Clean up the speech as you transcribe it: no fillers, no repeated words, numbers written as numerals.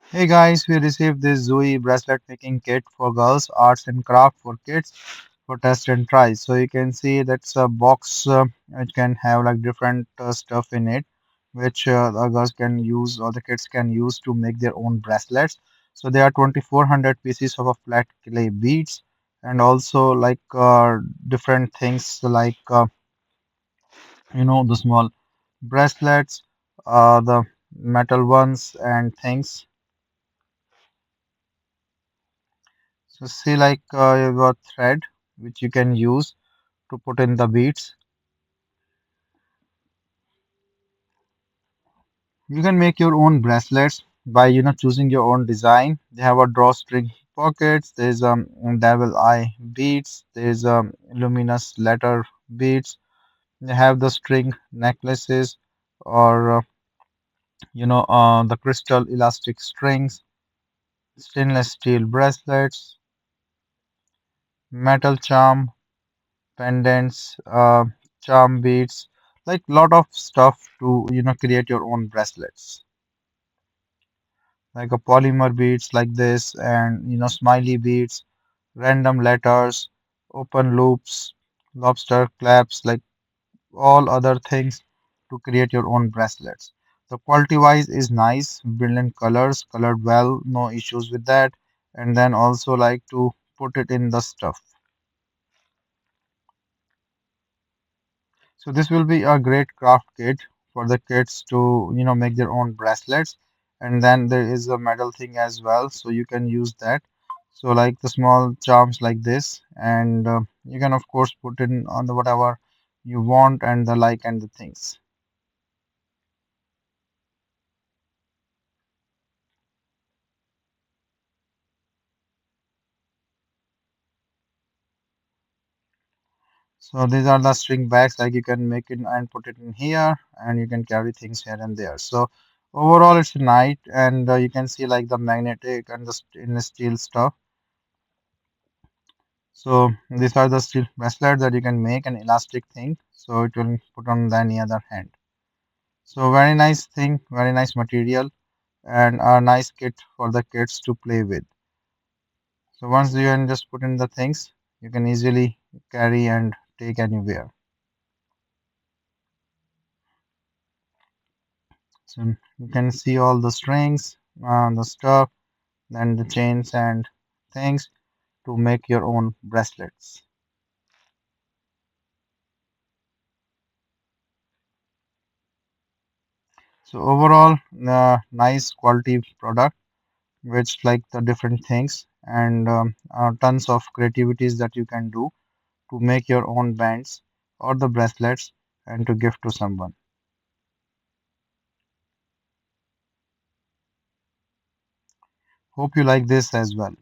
Hey guys, we received this ZOOI bracelet making kit for girls, arts and craft for kids for test and try. So you can see that's a box which can have like different stuff in it, which the girls can use or the kids can use to make their own bracelets. So there are 2400 pieces of a flat clay beads and also like different things like the small bracelets, the metal ones and things. So see like you've got thread which you can use to put in the beads. You can make your own bracelets by choosing your own design. They have a drawstring pockets. There's devil eye beads. There's luminous letter beads. They have the string necklaces or the crystal elastic strings, stainless steel bracelets, metal charm pendants, charm beads, like lot of stuff to create your own bracelets, like a polymer beads like this, and smiley beads, random letters, open loops, lobster claps, like all other things to create your own bracelets. The quality wise is nice, brilliant colors, colored well, no issues with that, and then also like to put it in the stuff. So this will be a great craft kit for the kids to, make their own bracelets. And then there is a metal thing as well, so you can use that. So like the small charms like this, and you can of course put in on the whatever you want and the like and the things. So these are the string bags, like you can make it and put it in here, and you can carry things here and there. So overall, it's nice, and you can see like the magnetic and the stainless steel stuff. So these are the steel bracelets that you can make an elastic thing, so it will put on the any other hand. So very nice thing, very nice material, and a nice kit for the kids to play with. So once you can just put in the things, you can easily carry and take anywhere. So you can see all the strings, the stuff, then the chains and things to make your own bracelets. So overall, nice quality product which like the different things and tons of creativities that you can do to make your own bands or the bracelets and to gift to someone. Hope you like this as well.